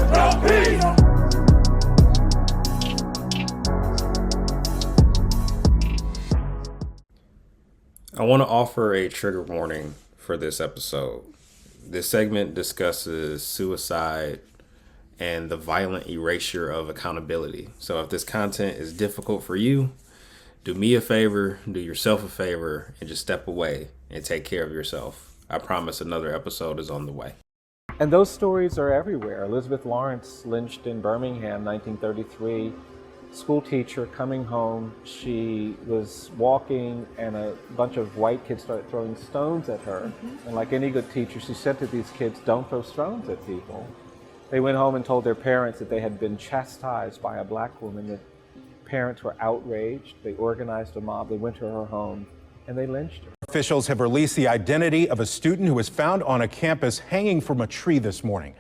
I want to offer a trigger warning for this episode. This segment discusses suicide and the violent erasure of accountability. So if this content is difficult for you, do me a favor, do yourself a favor, and just step away and take care of yourself. I promise another episode is on the way. And those stories are everywhere. Elizabeth Lawrence, lynched in Birmingham, 1933. School teacher coming home. She was walking and a bunch of white kids started throwing stones at her. And like any good teacher, she said to these kids, don't throw stones at people. They went home and told their parents that they had been chastised by a black woman. The parents were outraged. They organized a mob. They went to her home and they lynched her. Officials have released the identity of a student who was found on a campus hanging from a tree this morning.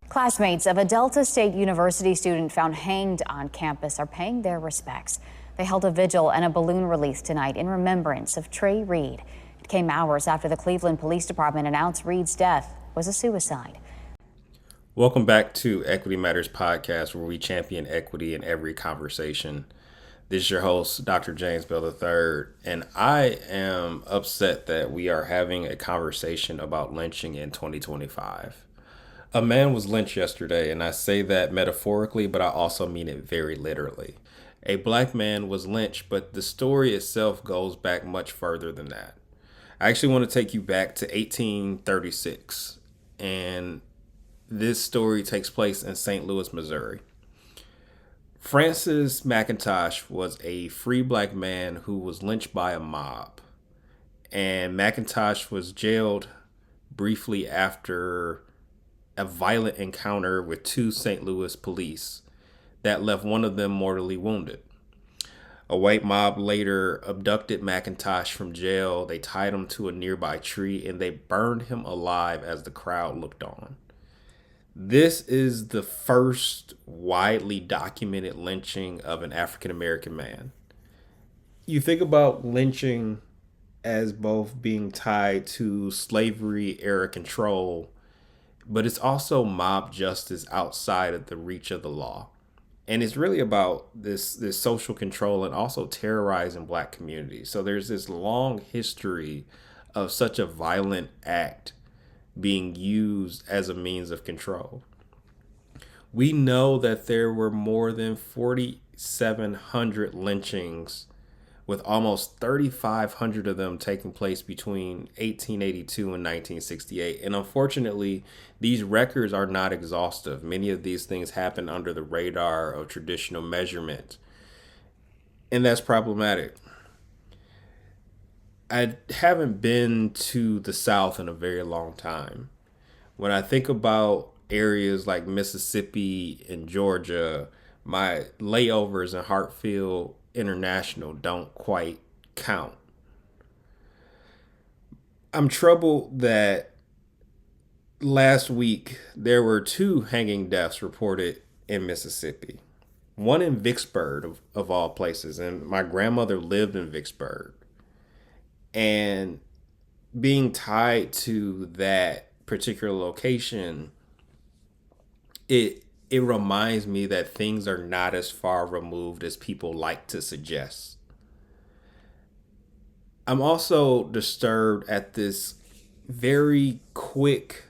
Classmates of a Delta State University student found hanged on campus are paying their respects. They held a vigil and a balloon release tonight in remembrance of Trey Reed. It came hours after the Cleveland Police Department announced Reed's death was a suicide. Welcome back to Equity Matters Podcast, where we champion equity in every conversation. This is your host, Dr. James Bell III, and I am upset that we are having a conversation about lynching in 2025. A man was lynched yesterday, and I say that metaphorically, but I also mean it very literally. A black man was lynched, but the story itself goes back much further than that. I actually want to take you back to 1836, and this story takes place in St. Louis, Missouri. Francis McIntosh was a free black man who was lynched by a mob, and McIntosh was jailed briefly after a violent encounter with two St. Louis police that left one of them mortally wounded. A white mob later abducted McIntosh from jail. They tied him to a nearby tree and they burned him alive as the crowd looked on. This is the first widely documented lynching of an African American man. You think about lynching as both being tied to slavery era control, but it's also mob justice outside of the reach of the law. And it's really about this social control and also terrorizing black communities. So there's this long history of such a violent act being used as a means of control. We know that there were more than 4,700 lynchings, with almost 3,500 of them taking place between 1882 and 1968. And unfortunately, these records are not exhaustive. Many of these things happen under the radar of traditional measurement, and that's problematic. I haven't been to the South in a very long time. When I think about areas like Mississippi and Georgia, my layovers in Hartsfield International don't quite count. I'm troubled that last week there were two hanging deaths reported in Mississippi. One in Vicksburg, of all places, and my grandmother lived in Vicksburg. And being tied to that particular location, it reminds me that things are not as far removed as people like to suggest. I'm also disturbed at this very quick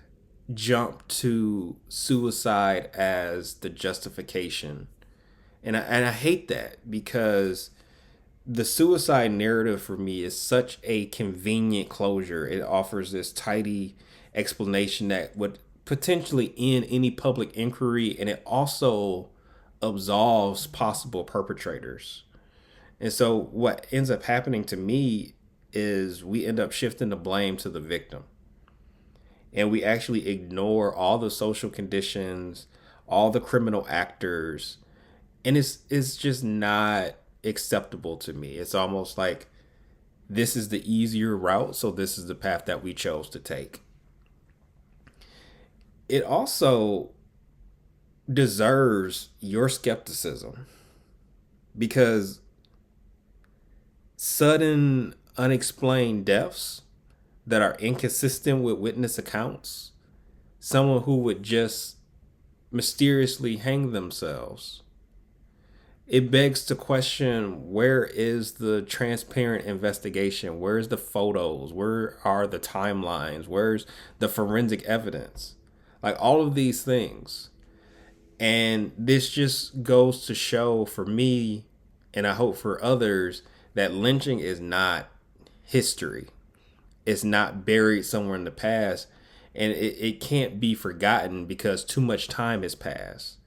jump to suicide as the justification. And I hate that, because the suicide narrative for me is such a convenient closure. It offers this tidy explanation that would potentially end any public inquiry, and it also absolves possible perpetrators. And so what ends up happening to me is we end up shifting the blame to the victim. And we actually ignore all the social conditions, all the criminal actors. And it's just not acceptable to me. It's almost like this is the easier route, so this is the path that we chose to take. It also deserves your skepticism, because sudden unexplained deaths that are inconsistent with witness accounts, someone who would just mysteriously hang themselves. It begs to question, where is the transparent investigation? Where's the photos? Where are the timelines? Where's the forensic evidence? Like all of these things. And this just goes to show for me, and I hope for others, that lynching is not history. It's not buried somewhere in the past. And it can't be forgotten because too much time has passed.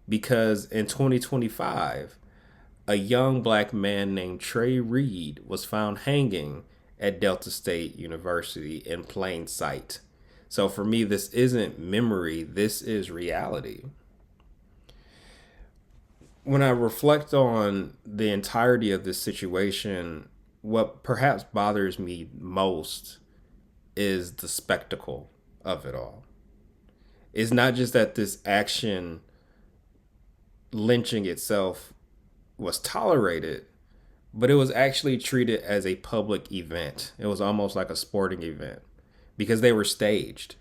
Because in 2025, a young black man named Trey Reed was found hanging at Delta State University in plain sight. So for me, this isn't memory, this is reality. When I reflect on the entirety of this situation, what perhaps bothers me most is the spectacle of it all. It's not just that this action, lynching itself, was tolerated, but it was actually treated as a public event. It was almost like a sporting event because they were staged.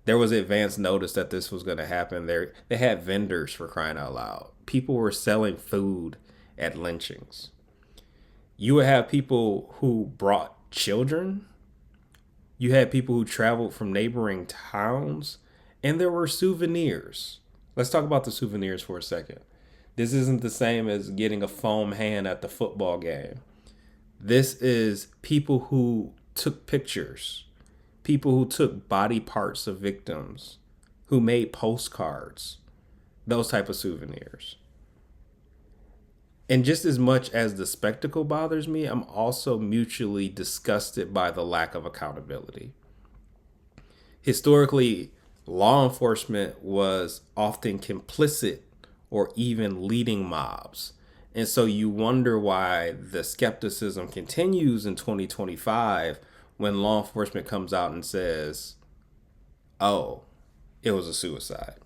There was advance notice that this was going to happen. They had vendors, for crying out loud. People were selling food at lynchings. You would have people who brought children. You had people who traveled from neighboring towns, and there were souvenirs. Let's talk about the souvenirs for a second. This isn't the same as getting a foam hand at the football game. This is people who took pictures, people who took body parts of victims, who made postcards, those type of souvenirs. And just as much as the spectacle bothers me, I'm also mutually disgusted by the lack of accountability. Historically, law enforcement was often complicit or even leading mobs. And so you wonder why the skepticism continues in 2025 when law enforcement comes out and says, oh, it was a suicide.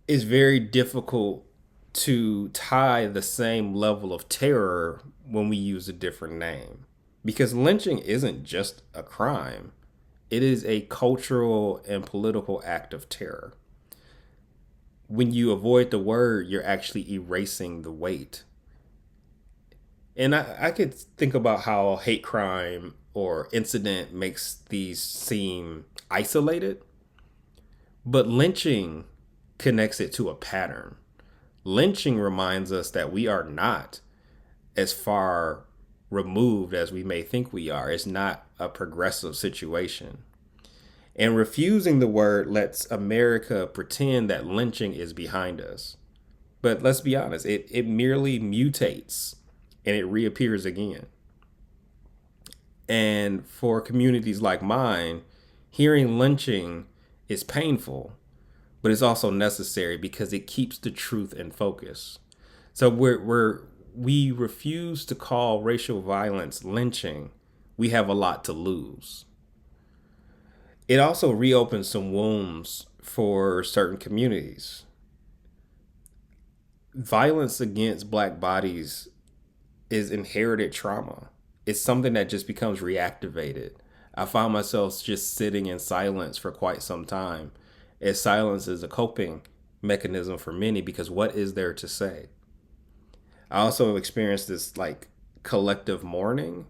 It's very difficult to tie the same level of terror when we use a different name. Because lynching isn't just a crime. It is a cultural and political act of terror. When you avoid the word, you're actually erasing the weight. And I could think about how hate crime or incident makes these seem isolated, but lynching connects it to a pattern. Lynching reminds us that we are not as far removed as we may think we are. It's not a progressive situation. And refusing the word lets America pretend that lynching is behind us. But let's be honest, it merely mutates and it reappears again. And for communities like mine, hearing lynching is painful, but it's also necessary because it keeps the truth in focus. So we refuse to call racial violence lynching. We have a lot to lose. It also reopens some wounds for certain communities. Violence against Black bodies is inherited trauma. It's something that just becomes reactivated. I found myself just sitting in silence for quite some time, as silence is a coping mechanism for many, because what is there to say? I also experienced this like collective mourning.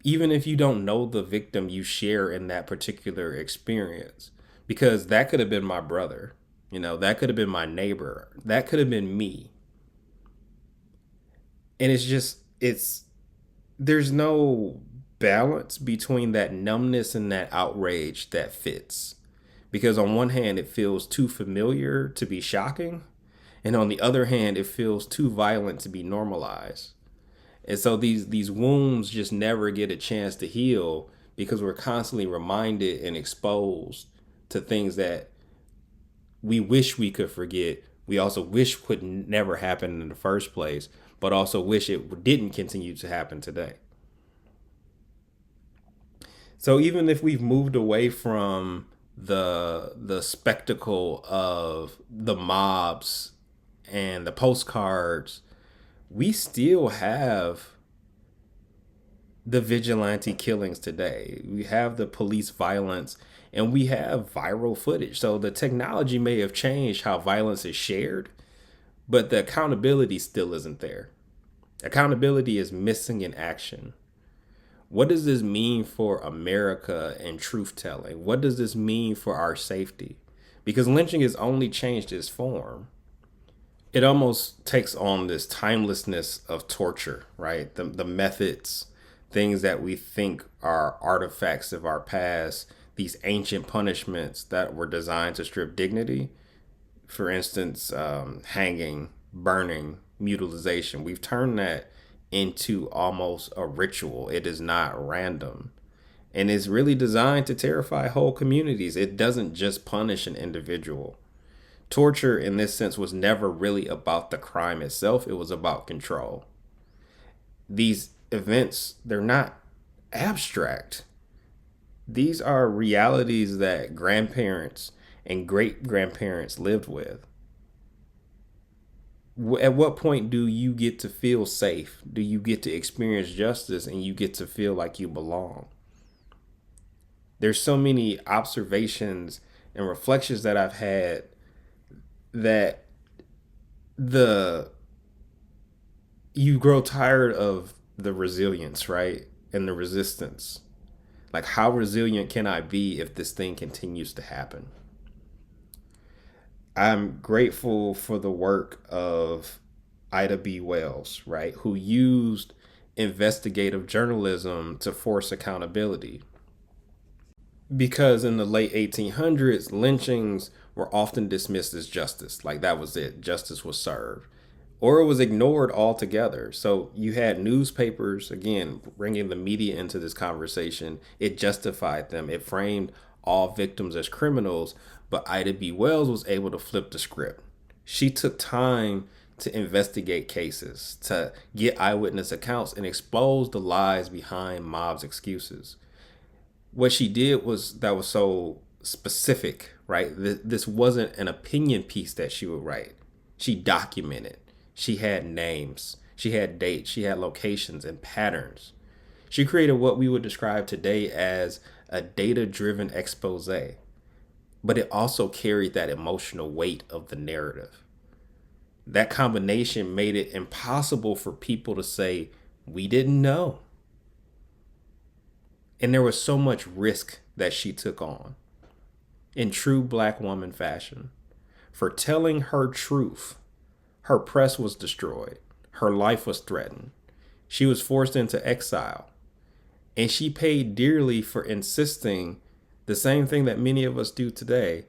Even if you don't know the victim, you share in that particular experience, because that could have been my brother, that could have been my neighbor, that could have been me. And there's no balance between that numbness and that outrage that fits. Because on one hand, it feels too familiar to be shocking. And on the other hand, it feels too violent to be normalized. And so these wounds just never get a chance to heal because we're constantly reminded and exposed to things that we wish we could forget. We also wish would never happen in the first place, but also wish it didn't continue to happen today. So even if we've moved away from the spectacle of the mobs and the postcards, we still have the vigilante killings today. We have the police violence, And we have viral footage. So the technology may have changed how violence is shared, but the accountability still isn't there. Accountability is missing in action. What does this mean for America and truth telling? What does this mean for our safety? Because lynching has only changed its form. It almost takes on this timelessness of torture, right? The methods, things that we think are artifacts of our past, these ancient punishments that were designed to strip dignity. For instance, hanging, burning, mutilization. We've turned that into almost a ritual. It is not random. And it's really designed to terrify whole communities. It doesn't just punish an individual. Torture, in this sense, was never really about the crime itself. It was about control. These events, they're not abstract. These are realities that grandparents and great grandparents lived with. At what point do you get to feel safe? Do you get to experience justice and you get to feel like you belong? There's so many observations and reflections that I've had that you grow tired of the resilience, right? And the resistance. Like, how resilient can I be if this thing continues to happen? I'm grateful for the work of Ida B. Wells, right? Who used investigative journalism to force accountability. Because in the late 1800s, lynchings were often dismissed as justice. Like, that was it. Justice was served. Or it was ignored altogether. So you had newspapers, again, bringing the media into this conversation. It justified them. It framed all victims as criminals. But Ida B. Wells was able to flip the script. She took time to investigate cases, to get eyewitness accounts, and expose the lies behind mobs' excuses. What she did was that was so specific, right? This wasn't an opinion piece that she would write. She documented. She had names. She had dates. She had locations and patterns. She created what we would describe today as a data-driven expose. But it also carried that emotional weight of the narrative. That combination made it impossible for people to say, we didn't know. And there was so much risk that she took on in true Black woman fashion. For telling her truth, her press was destroyed. Her life was threatened. She was forced into exile. And she paid dearly for insisting the same thing that many of us do today,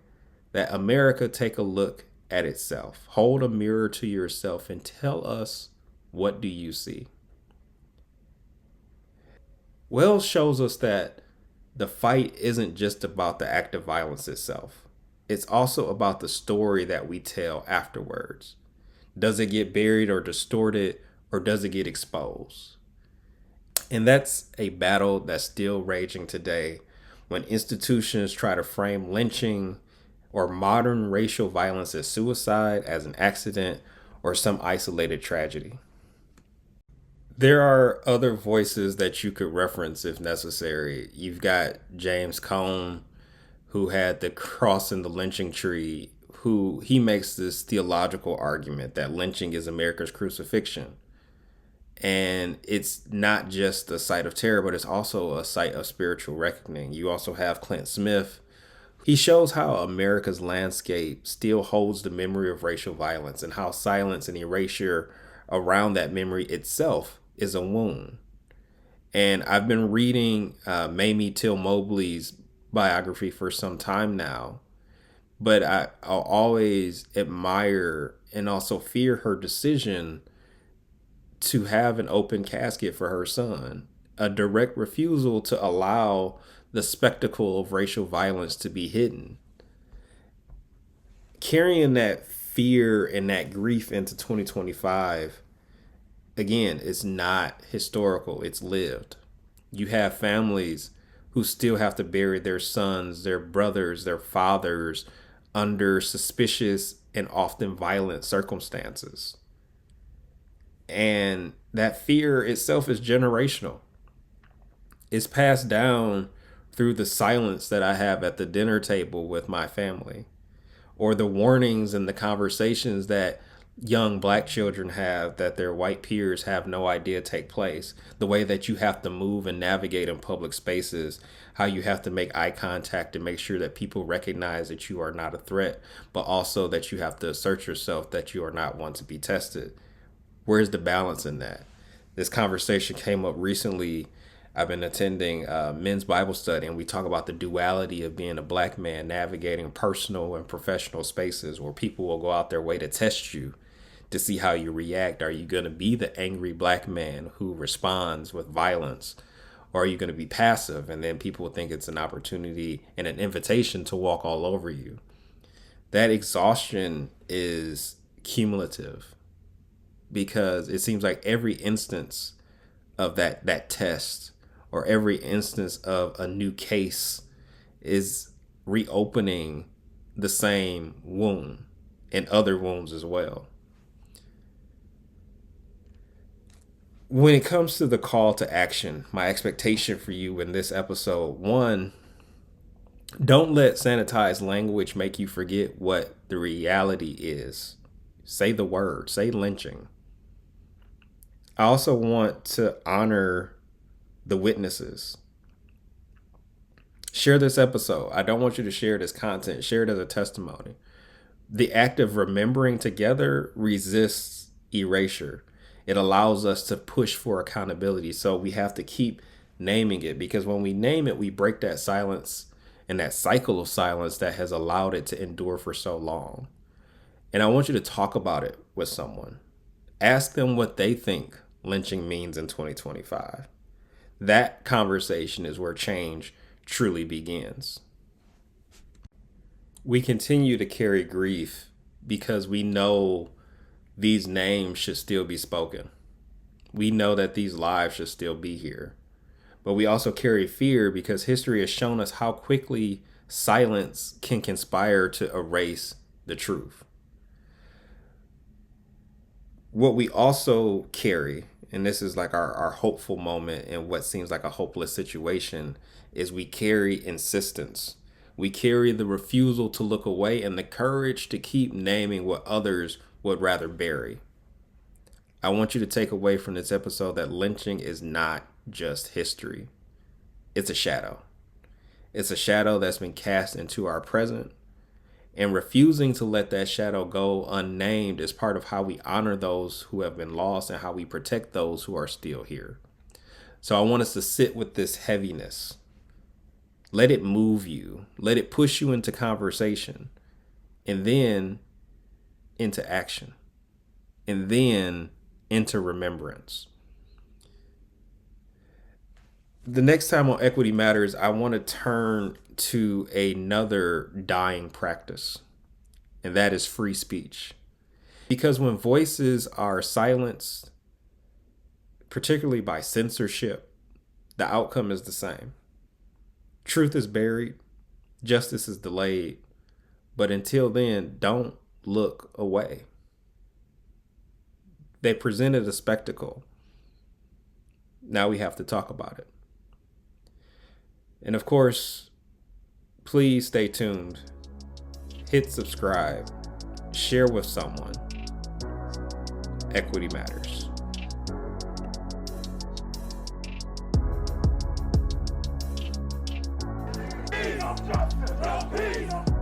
that America take a look at itself. Hold a mirror to yourself and tell us, what do you see? Wells shows us that the fight isn't just about the act of violence itself. It's also about the story that we tell afterwards. Does it get buried or distorted, or does it get exposed? And that's a battle that's still raging today when institutions try to frame lynching or modern racial violence as suicide, as an accident, or some isolated tragedy. There are other voices that you could reference if necessary. You've got James Cone, who had the cross in the lynching tree, who he makes this theological argument that lynching is America's crucifixion. And it's not just a site of terror, but it's also a site of spiritual reckoning. You also have Clint Smith. He shows how America's landscape still holds the memory of racial violence and how silence and erasure around that memory itself is a wound. And I've been reading Mamie Till Mobley's biography for some time now, but I'll always admire and also fear her decision to have an open casket for her son, a direct refusal to allow the spectacle of racial violence to be hidden. Carrying that fear and that grief into 2025, again, it's not historical, it's lived. You have families who still have to bury their sons, their brothers, their fathers under suspicious and often violent circumstances. And that fear itself is generational. It's passed down through the silence that I have at the dinner table with my family, or the warnings and the conversations that young black children have that their white peers have no idea take place, the way that you have to move and navigate in public spaces, how you have to make eye contact and make sure that people recognize that you are not a threat, but also that you have to assert yourself that you are not one to be tested. Where's the balance in that? This conversation came up recently. I've been attending men's Bible study, and we talk about the duality of being a black man navigating personal and professional spaces where people will go out their way to test you to see how you react. Are you going to be the angry black man who responds with violence? Or are you going to be passive? And then people will think it's an opportunity and an invitation to walk all over you. That exhaustion is cumulative because it seems like every instance of that test or every instance of a new case is reopening the same wound and other wounds as well. When it comes to the call to action, my expectation for you in this episode, one, don't let sanitized language make you forget what the reality is. Say the word, say lynching. I also want to honor the witnesses. Share this episode. I don't want you to share this content. Share it as a testimony. The act of remembering together resists erasure. It allows us to push for accountability. So we have to keep naming it, because when we name it, we break that silence and that cycle of silence that has allowed it to endure for so long. And I want you to talk about it with someone. Ask them what they think lynching means in 2025. That conversation is where change truly begins. We continue to carry grief because we know these names should still be spoken. We know that these lives should still be here. But we also carry fear because history has shown us how quickly silence can conspire to erase the truth. What we also carry, and this is like our hopeful moment in what seems like a hopeless situation, is we carry insistence. We carry the refusal to look away and the courage to keep naming what others would rather bury. I want you to take away from this episode that lynching is not just history. It's a shadow. It's a shadow that's been cast into our present, and refusing to let that shadow go unnamed is part of how we honor those who have been lost and how we protect those who are still here. So I want us to sit with this heaviness. Let it move you. Let it push you into conversation, and then into action, and then into remembrance. The next time on Equity Matters, I want to turn to another dying practice, and that is free speech. Because when voices are silenced, particularly by censorship, the outcome is the same. Truth is buried, justice is delayed, but until then, don't look away. They presented a spectacle. Now we have to talk about it. And of course, please stay tuned. Hit subscribe. Share with someone. Equity Matters. Peace, justice, peace.